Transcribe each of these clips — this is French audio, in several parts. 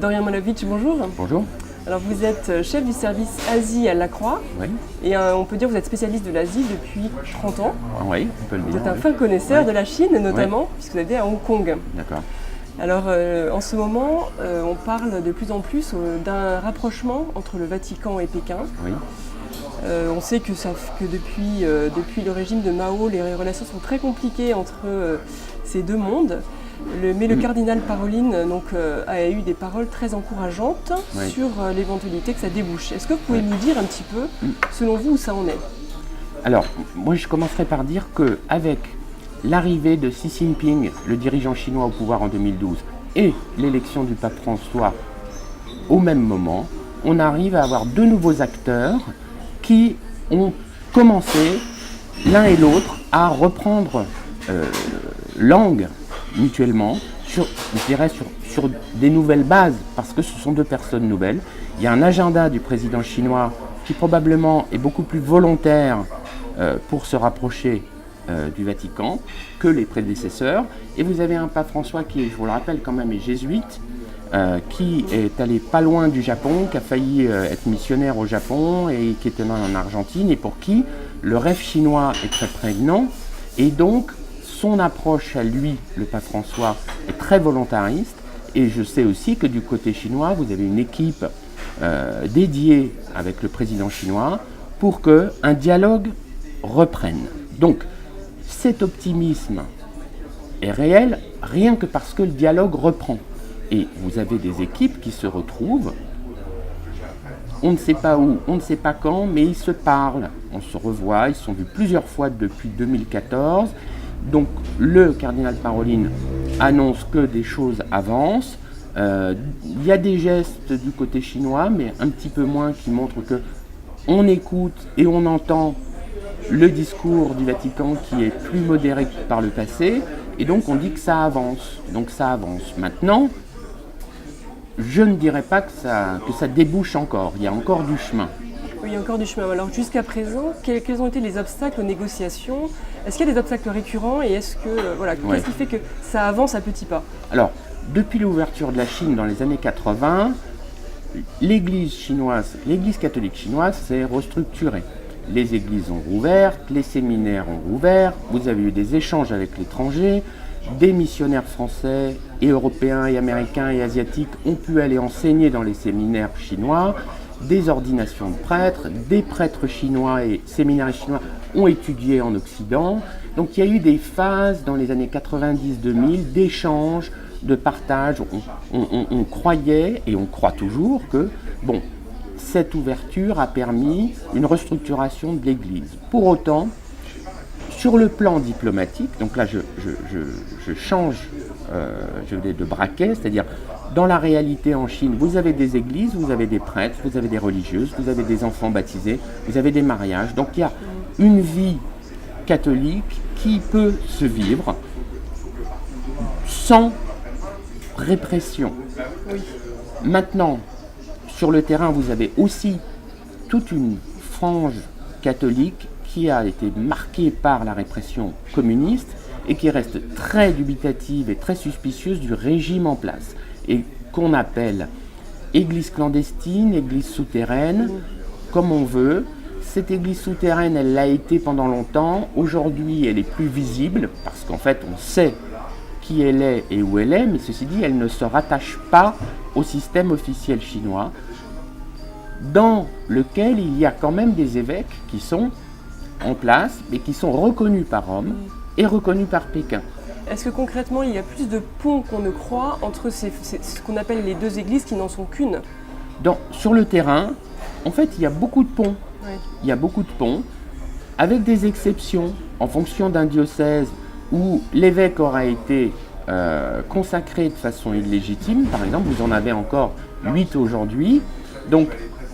Dorian Malovic, bonjour. Bonjour. Alors vous êtes chef du service Asie à Lacroix. Oui. Et on peut dire que vous êtes spécialiste de l'Asie depuis 30 ans. Oui, on peut le dire. Vous êtes un fin connaisseur de la Chine notamment, puisque vous êtes à Hong Kong. D'accord. Alors en ce moment, on parle de plus en plus d'un rapprochement entre le Vatican et Pékin. Oui. On sait que depuis le régime de Mao, les relations sont très compliquées entre ces deux mondes. Mais le cardinal Parolin a eu des paroles très encourageantes sur l'éventualité que ça débouche. Est-ce que vous pouvez nous dire un petit peu, selon vous, où ça en est? Alors, moi je commencerai par dire qu'avec l'arrivée de Xi Jinping, le dirigeant chinois au pouvoir en 2012, et l'élection du pape François au même moment, on arrive à avoir deux nouveaux acteurs qui ont commencé, l'un et l'autre, à reprendre langue mutuellement sur des nouvelles bases, parce que ce sont deux personnes nouvelles. Il y a un agenda du président chinois qui probablement est beaucoup plus volontaire pour se rapprocher du Vatican que les prédécesseurs. Et vous avez un pape François qui, je vous le rappelle quand même, est jésuite, qui est allé pas loin du Japon, qui a failli être missionnaire au Japon et qui est en Argentine, et pour qui le rêve chinois est très prégnant. Et donc, son approche à lui, le pape François, est très volontariste. Et je sais aussi que du côté chinois, vous avez une équipe dédiée avec le président chinois pour qu'un dialogue reprenne. Donc, cet optimisme est réel rien que parce que le dialogue reprend. Et vous avez des équipes qui se retrouvent, on ne sait pas où, on ne sait pas quand, mais ils se parlent, on se revoit, ils se sont vus plusieurs fois depuis 2014. Donc le cardinal Parolin annonce que des choses avancent. Il y a des gestes du côté chinois, mais un petit peu moins, qui montrent que on écoute et on entend le discours du Vatican qui est plus modéré que par le passé, et donc on dit que ça avance. Donc ça avance. Maintenant, je ne dirais pas que ça débouche encore. Il y a encore du chemin. Oui, il y a encore du chemin. Alors jusqu'à présent, quels ont été les obstacles aux négociations? Est-ce qu'il y a des obstacles récurrents et qu'est-ce qui fait que ça avance à petits pas? Alors, depuis l'ouverture de la Chine dans les années 80, l'Église catholique chinoise s'est restructurée. Les églises ont rouvert, les séminaires ont rouvert, vous avez eu des échanges avec l'étranger, des missionnaires français et européens et américains et asiatiques ont pu aller enseigner dans les séminaires chinois, des ordinations de prêtres, des prêtres chinois et séminaires chinois ont étudié en Occident. Donc il y a eu des phases dans les années 90-2000 d'échanges, de partage. On croyait, et on croit toujours, que cette ouverture a permis une restructuration de l'Église. Pour autant, sur le plan diplomatique, donc là je change de braquet, c'est-à-dire dans la réalité en Chine, vous avez des églises, vous avez des prêtres, vous avez des religieuses, vous avez des enfants baptisés, vous avez des mariages. Donc il y a une vie catholique qui peut se vivre sans répression. Oui. Maintenant, sur le terrain, vous avez aussi toute une frange catholique qui a été marquée par la répression communiste et qui reste très dubitative et très suspicieuse du régime en place, et qu'on appelle église clandestine, église souterraine, comme on veut. Cette église souterraine, elle l'a été pendant longtemps. Aujourd'hui, elle est plus visible parce qu'en fait, on sait qui elle est et où elle est, mais ceci dit, elle ne se rattache pas au système officiel chinois, dans lequel il y a quand même des évêques qui sont en place, mais qui sont reconnus par Rome et reconnus par Pékin. Est-ce que concrètement, il y a plus de ponts qu'on ne croit entre ce qu'on appelle les deux églises qui n'en sont qu'une? Sur le terrain, en fait, il y a beaucoup de ponts. Oui. Il y a beaucoup de ponts, avec des exceptions, en fonction d'un diocèse où l'évêque aura été consacré de façon illégitime. Par exemple, vous en avez encore 8 aujourd'hui. Donc,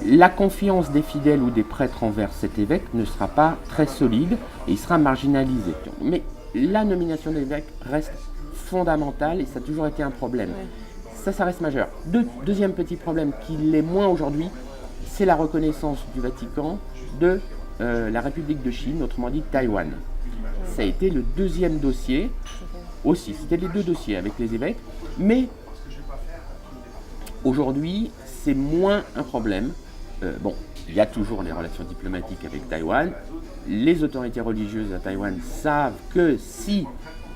la confiance des fidèles ou des prêtres envers cet évêque ne sera pas très solide et il sera marginalisé. Mais la nomination de l'évêque reste fondamentale et ça a toujours été un problème. Oui. Ça reste majeur. Deuxième petit problème qui l'est moins aujourd'hui, c'est la reconnaissance du Vatican de la République de Chine, autrement dit Taïwan. Ça a été le deuxième dossier aussi. C'était les deux dossiers avec les évêques. Mais Aujourd'hui, c'est moins un problème. Bon, il y a toujours les relations diplomatiques avec Taïwan. Les autorités religieuses à Taïwan savent que si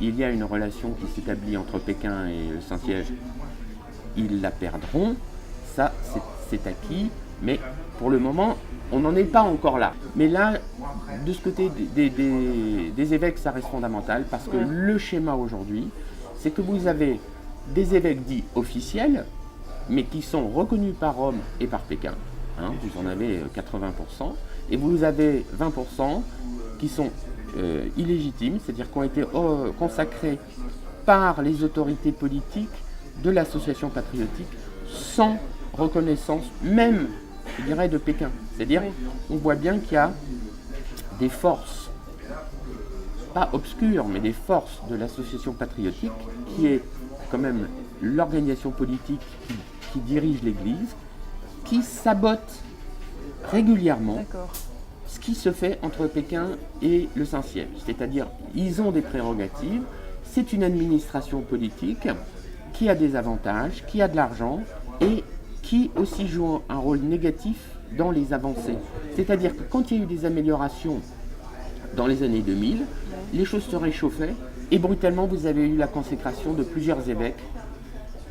il y a une relation qui s'établit entre Pékin et le Saint-Siège, ils la perdront. Ça, c'est acquis. Mais pour le moment, on n'en est pas encore là. Mais là, de ce côté des évêques, ça reste fondamental parce que le schéma aujourd'hui, c'est que vous avez des évêques dits officiels, mais qui sont reconnus par Rome et par Pékin. Vous en avez 80%. Et vous avez 20% qui sont illégitimes, c'est-à-dire qui ont été consacrés par les autorités politiques de l'association patriotique sans reconnaissance, même, je dirais, de Pékin. C'est-à-dire, on voit bien qu'il y a des forces, pas obscures, mais des forces de l'association patriotique, qui est quand même l'organisation politique qui dirige l'Église, qui sabote régulièrement ce qui se fait entre Pékin et le Saint-Siège. C'est-à-dire, ils ont des prérogatives, c'est une administration politique qui a des avantages, qui a de l'argent et qui aussi joue un rôle négatif dans les avancées. C'est-à-dire que quand il y a eu des améliorations dans les années 2000, les choses se réchauffaient et brutalement vous avez eu la consécration de plusieurs évêques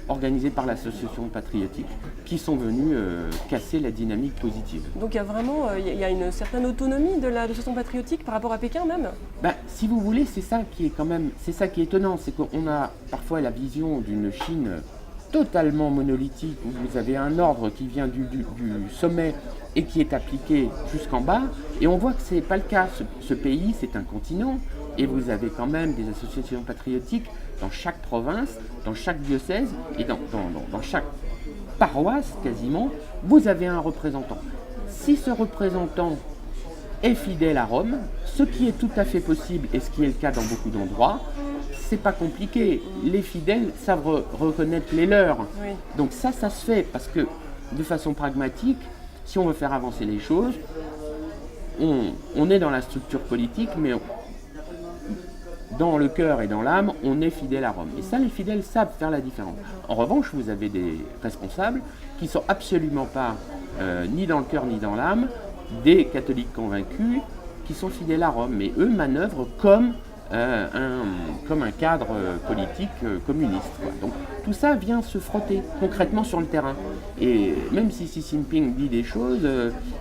organisés par l'association patriotique qui sont venus casser la dynamique positive. Donc il y a vraiment une certaine autonomie de l'association patriotique par rapport à Pékin même. Si vous voulez, c'est ça qui est étonnant, c'est qu'on a parfois la vision d'une Chine totalement monolithique où vous avez un ordre qui vient du sommet et qui est appliqué jusqu'en bas, et on voit que ce n'est pas le cas. Ce pays, c'est un continent, et vous avez quand même des associations patriotiques dans chaque province, dans chaque diocèse, et dans chaque paroisse quasiment, vous avez un représentant. Si ce représentant est fidèle à Rome, ce qui est tout à fait possible, et ce qui est le cas dans beaucoup d'endroits, c'est pas compliqué. Les fidèles savent reconnaître les leurs. Oui. Donc ça se fait, parce que de façon pragmatique, si on veut faire avancer les choses, on est dans la structure politique, mais dans le cœur et dans l'âme, on est fidèle à Rome. Et ça, les fidèles savent faire la différence. En revanche, vous avez des responsables qui ne sont absolument pas, ni dans le cœur ni dans l'âme, des catholiques convaincus qui sont fidèles à Rome. Mais eux manœuvrent comme un cadre politique communiste, quoi. Donc tout ça vient se frotter concrètement sur le terrain. Et même si Xi Jinping dit des choses,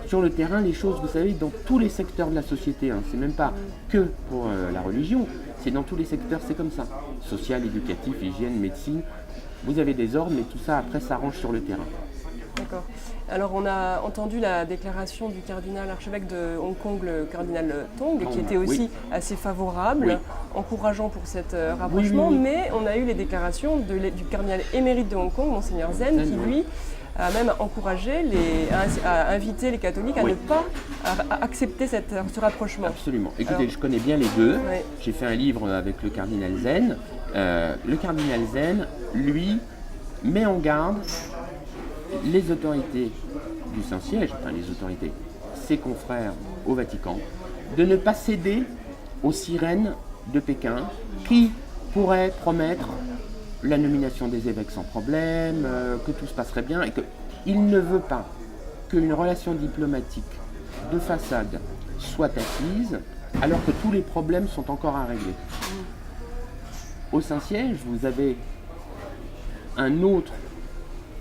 sur le terrain, les choses, vous savez, dans tous les secteurs de la société, c'est même pas que pour la religion, c'est dans tous les secteurs, c'est comme ça. Social, éducatif, hygiène, médecine, vous avez des ordres, mais tout ça après s'arrange sur le terrain. D'accord. Alors on a entendu la déclaration du cardinal archevêque de Hong Kong, le cardinal Tong, qui était aussi assez favorable, encourageant pour cet rapprochement, mais on a eu les déclarations du cardinal émérite de Hong Kong, Monseigneur Zen, qui lui a même encouragé, a invité les catholiques à ne pas accepter ce rapprochement. Absolument. Écoutez, je connais bien les deux. J'ai fait un livre avec le cardinal Zen. Le cardinal Zen, lui, met en garde les autorités du Saint-Siège, ses confrères au Vatican, de ne pas céder aux sirènes de Pékin qui pourraient promettre la nomination des évêques sans problème, que tout se passerait bien, et qu'il ne veut pas qu'une relation diplomatique de façade soit assise alors que tous les problèmes sont encore à régler. Au Saint-Siège, vous avez un autre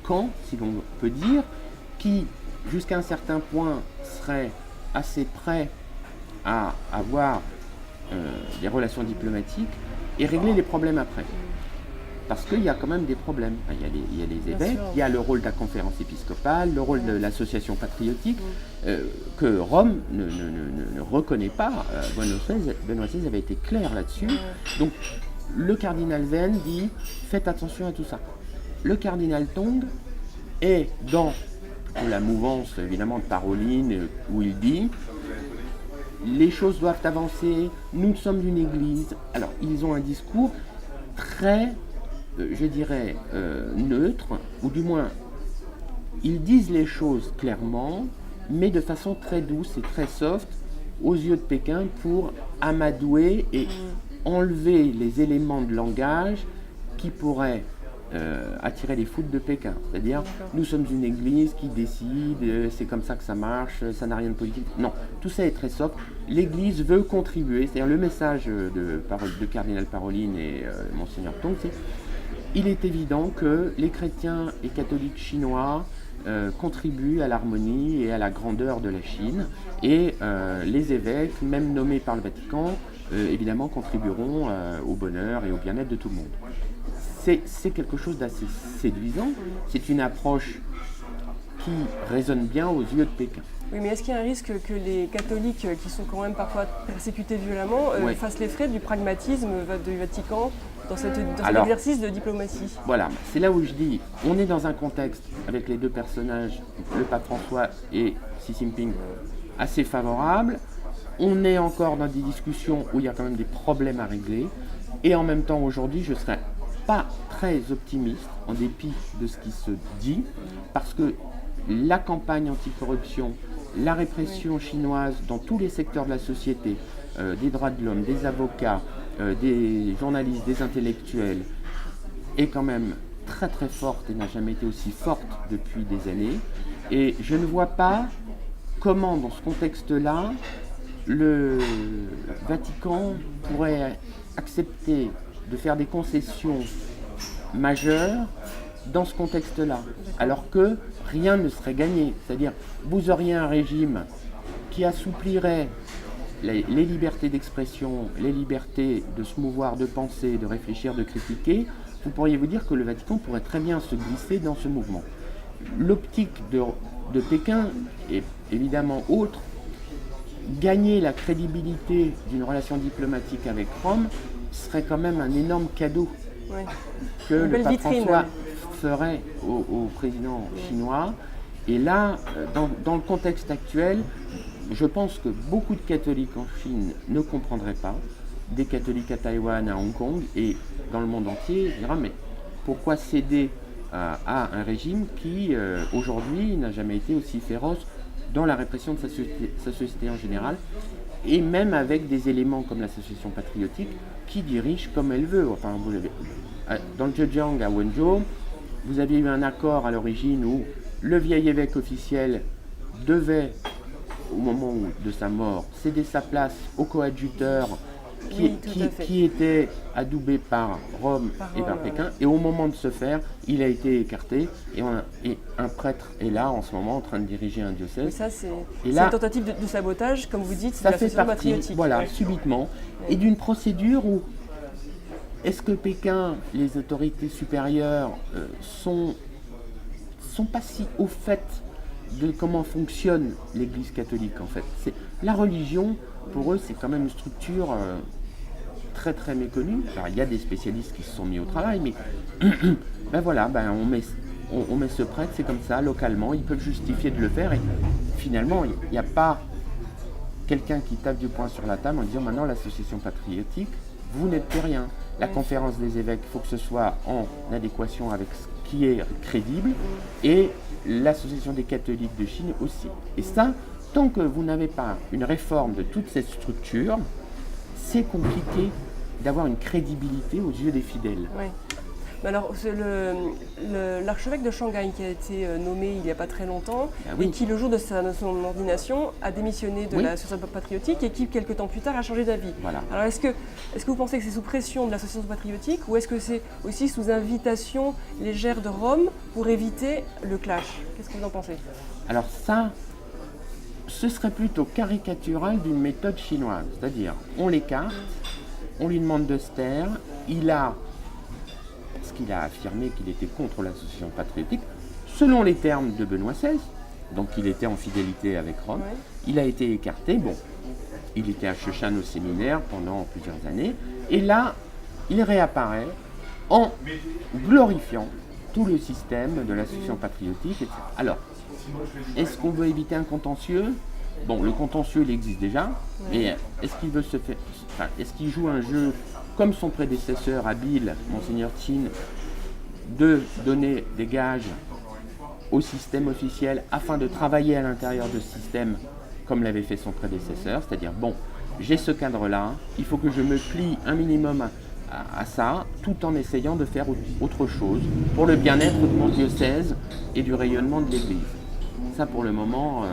camp, si l'on peut dire, qui, jusqu'à un certain point, serait assez prêt à avoir des relations diplomatiques et régler les problèmes après. Parce qu'il y a quand même des problèmes. Il y a les évêques, il y a le rôle de la conférence épiscopale, le rôle de l'association patriotique, que Rome ne reconnaît pas. Benoît XVI avait été clair là-dessus. Donc, le cardinal Zen dit « Faites attention à tout ça ». Le cardinal Tong est dans la mouvance évidemment de Parolin où il dit les choses doivent avancer, nous sommes une église. Alors ils ont un discours très, je dirais, neutre, ou du moins ils disent les choses clairement, mais de façon très douce et très soft aux yeux de Pékin pour amadouer et enlever les éléments de langage qui pourraient attirer les foudres de Pékin. C'est-à-dire, nous sommes une église qui décide, c'est comme ça que ça marche, ça n'a rien de politique. Non, tout ça est très soft. L'église veut contribuer, c'est-à-dire le message de cardinal Parolin et Monseigneur Tong, c'est il est évident que les chrétiens et catholiques chinois contribuent à l'harmonie et à la grandeur de la Chine, et les évêques, même nommés par le Vatican, évidemment contribueront au bonheur et au bien-être de tout le monde. C'est quelque chose d'assez séduisant, c'est une approche qui résonne bien aux yeux de Pékin. Oui, mais est-ce qu'il y a un risque que les catholiques, qui sont quand même parfois persécutés violemment, fassent les frais du pragmatisme du Vatican dans cet exercice de diplomatie? Voilà, c'est là où je dis, on est dans un contexte avec les deux personnages, le pape François et Xi Jinping, assez favorable. On est encore dans des discussions où il y a quand même des problèmes à régler. Et en même temps, aujourd'hui, je ne serais pas très optimiste, en dépit de ce qui se dit, parce que la campagne anticorruption, la répression chinoise dans tous les secteurs de la société, des droits de l'homme, des avocats, des journalistes, des intellectuels, est quand même très très forte et n'a jamais été aussi forte depuis des années. Et je ne vois pas comment, dans ce contexte-là, le Vatican pourrait accepter de faire des concessions majeures dans ce contexte-là, alors que rien ne serait gagné. C'est-à-dire, vous auriez un régime qui assouplirait les libertés d'expression, les libertés de se mouvoir, de penser, de réfléchir, de critiquer. Vous pourriez vous dire que le Vatican pourrait très bien se glisser dans ce mouvement. L'optique de Pékin est évidemment autre. Gagner la crédibilité d'une relation diplomatique avec Rome serait quand même un énorme cadeau que le pape François ferait au président chinois. Et là, dans le contexte actuel, je pense que beaucoup de catholiques en Chine ne comprendraient pas, des catholiques à Taïwan, à Hong Kong et dans le monde entier, dira mais pourquoi céder à un régime qui aujourd'hui n'a jamais été aussi féroce dans la répression de sa société en général, et même avec des éléments comme l'association patriotique qui dirige comme elle veut. Enfin, vous l'avez, dans le Zhejiang à Wenzhou, vous aviez eu un accord à l'origine où le vieil évêque officiel devait, au moment de sa mort, céder sa place au coadjuteur qui était adoubé par Rome et par Pékin, et au moment de se faire, il a été écarté, et un prêtre est là en ce moment en train de diriger un diocèse. Et ça, c'est une tentative de sabotage, comme vous dites, ça fait partie, voilà, subitement, et d'une procédure où est-ce que Pékin, les autorités supérieures, sont pas si au fait de comment fonctionne l'Église catholique en fait. La religion, pour eux, c'est quand même une structure très très méconnue. Alors il y a des spécialistes qui se sont mis au travail, mais on met ce prêtre, c'est comme ça, localement, ils peuvent justifier de le faire, et finalement, il n'y a pas quelqu'un qui tape du poing sur la table en disant maintenant l'association patriotique, vous n'êtes plus rien. La conférence des évêques, il faut que ce soit en adéquation avec ce qui est crédible, et l'association des catholiques de Chine aussi. Et ça, tant que vous n'avez pas une réforme de toute cette structure, c'est compliqué d'avoir une crédibilité aux yeux des fidèles. Oui. Alors, l'archevêque de Shanghai qui a été nommé il n'y a pas très longtemps, et qui, le jour de son ordination, a démissionné de l'association patriotique, et qui, quelques temps plus tard, a changé d'avis. Voilà. Alors, est-ce que vous pensez que c'est sous pression de l'association patriotique, ou est-ce que c'est aussi sous invitation légère de Rome pour éviter le clash? Qu'est-ce que vous en pensez? Alors ça, ce serait plutôt caricatural d'une méthode chinoise. C'est-à-dire, on l'écarte, on lui demande de se taire, parce qu'il a affirmé qu'il était contre l'association patriotique, selon les termes de Benoît XVI, donc il était en fidélité avec Rome, il a été écarté, il était à Shushan au séminaire pendant plusieurs années, et là, il réapparaît en glorifiant tout le système de l'association patriotique, etc. Alors, est-ce qu'on veut éviter un contentieux? Bon, le contentieux, il existe déjà, mais est-ce qu'il veut est-ce qu'il joue un jeu comme son prédécesseur habile, Monseigneur Qin, de donner des gages au système officiel afin de travailler à l'intérieur de ce système comme l'avait fait son prédécesseur, c'est-à-dire, j'ai ce cadre-là, il faut que je me plie un minimum à ça, tout en essayant de faire autre chose pour le bien-être de mon diocèse et du rayonnement de l'Église. Ça, pour le moment,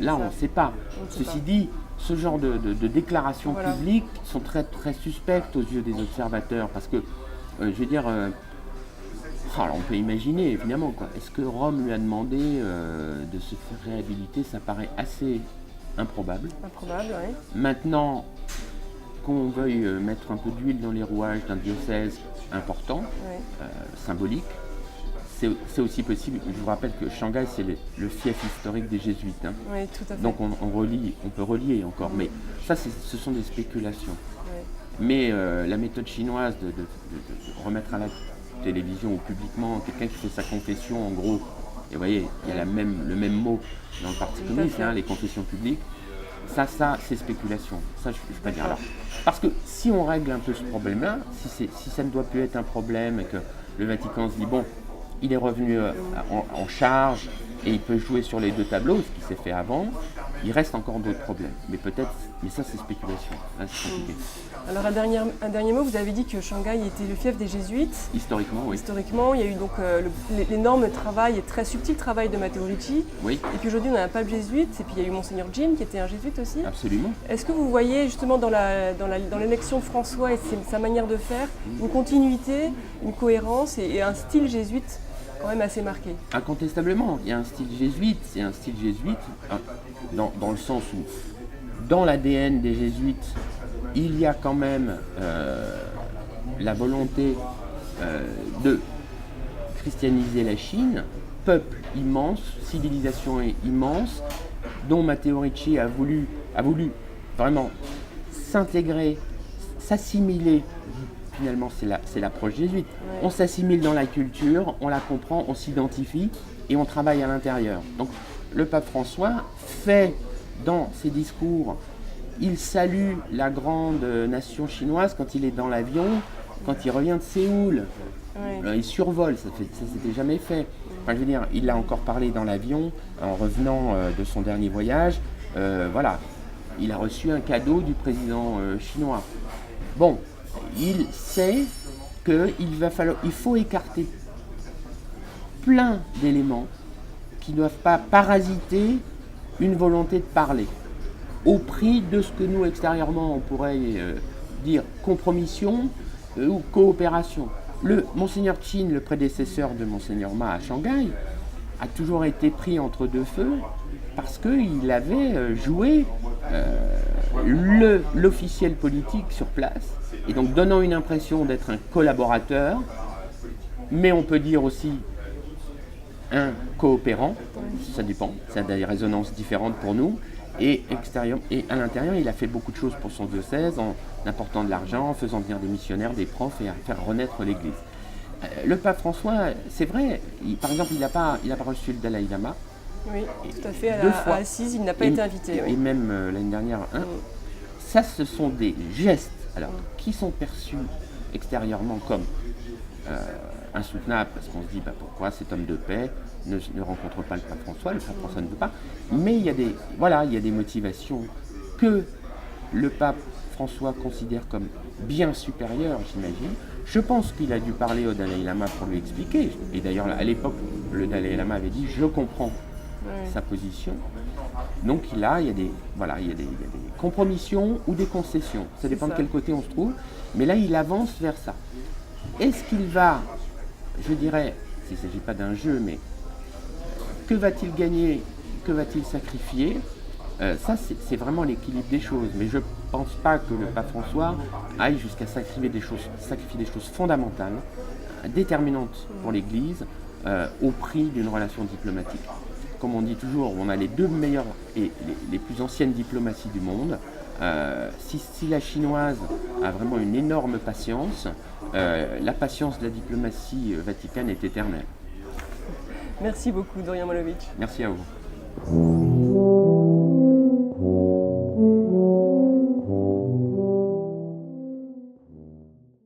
là, on ne sait pas. Ceci dit, ce genre de déclarations publiques sont très, très suspectes aux yeux des observateurs, parce que, je veux dire, alors on peut imaginer, évidemment, quoi. Est-ce que Rome lui a demandé de se faire réhabiliter? Ça paraît assez improbable. Improbable, oui. Maintenant, qu'on veuille mettre un peu d'huile dans les rouages d'un diocèse important, symbolique, c'est aussi possible. Je vous rappelle que Shanghai, c'est le fief historique des jésuites. Hein. Oui, tout à fait. Donc on peut relier encore, mais ça, ce sont des spéculations. Oui. Mais la méthode chinoise de remettre à la télévision ou publiquement quelqu'un qui fait sa confession, en gros, et vous voyez, il y a le même mot dans le Parti communiste, hein, les confessions publiques, ça c'est spéculation. Ça, je ne peux pas dire. Alors, parce que si on règle un peu ce problème-là, si ça ne doit plus être un problème et que le Vatican se dit, bon, il est revenu en charge et il peut jouer sur les deux tableaux, ce qui s'est fait avant, il reste encore d'autres problèmes. Mais ça c'est spéculation, là c'est compliqué. Alors un dernier mot, vous avez dit que Shanghai était le fief des jésuites. Historiquement, oui. Historiquement, il y a eu donc l'énorme travail et très subtil travail de Matteo Ricci. Oui. Et puis aujourd'hui on a un pape jésuite, et puis il y a eu Monseigneur Jin qui était un jésuite aussi. Absolument. Est-ce que vous voyez justement dans l'élection de François et sa manière de faire, une continuité, une cohérence et un style jésuite quand même assez marqué? Incontestablement, il y a un style jésuite, c'est un style jésuite dans le sens où dans l'ADN des jésuites, il y a quand même la volonté de christianiser la Chine, peuple immense, civilisation immense, dont Matteo Ricci a voulu vraiment s'intégrer, s'assimiler. Finalement, c'est l'approche jésuite. Ouais. On s'assimile dans la culture, on la comprend, on s'identifie et on travaille à l'intérieur. Donc, le pape François fait dans ses discours, il salue la grande nation chinoise quand il est dans l'avion, quand il revient de Séoul. Ouais. Il survole, ça s'était jamais fait. Enfin, je veux dire, il a encore parlé dans l'avion en revenant de son dernier voyage. Voilà, il a reçu un cadeau du président chinois. Bon. Il sait qu'il faut écarter plein d'éléments qui ne doivent pas parasiter une volonté de parler, au prix de ce que nous, extérieurement, on pourrait dire compromission ou coopération. Monseigneur Qin, le prédécesseur de Monseigneur Ma à Shanghai, a toujours été pris entre deux feux parce qu'il avait joué l'officiel politique sur place, et donc donnant une impression d'être un collaborateur, mais on peut dire aussi un coopérant, ça dépend, ça a des résonances différentes pour nous, et à l'intérieur, il a fait beaucoup de choses pour son diocèse, en apportant de l'argent, en faisant venir des missionnaires, des profs, et à faire renaître l'Église. Le pape François, c'est vrai, par exemple, il n'a pas reçu le Dalai Lama. Oui, tout à fait, à Assise, il n'a pas été invité. Et même l'année dernière, ça, ce sont des gestes qui sont perçus extérieurement comme insoutenables, parce qu'on se dit pourquoi cet homme de paix ne rencontre pas le pape François ne peut pas. Mais il y a des motivations que le pape François considère comme bien supérieures, j'imagine. Je pense qu'il a dû parler au Dalai Lama pour lui expliquer. Et d'ailleurs, à l'époque, le Dalai Lama avait dit « je comprends ». Sa position. Donc il y a des compromissions ou des concessions. Ça dépend de quel côté on se trouve. Mais là, il avance vers ça. Est-ce qu'il va, je dirais, s'il ne s'agit pas d'un jeu, mais que va-t-il gagner, que va-t-il sacrifier? Ça, c'est vraiment l'équilibre des choses. Mais je ne pense pas que le pape François aille jusqu'à sacrifier des choses fondamentales, déterminantes pour l'Église, au prix d'une relation diplomatique. Comme on dit toujours, on a les deux meilleures et les plus anciennes diplomaties du monde. Si la chinoise a vraiment une énorme patience, la patience de la diplomatie vaticane est éternelle. Merci beaucoup, Dorian Malovic. Merci à vous.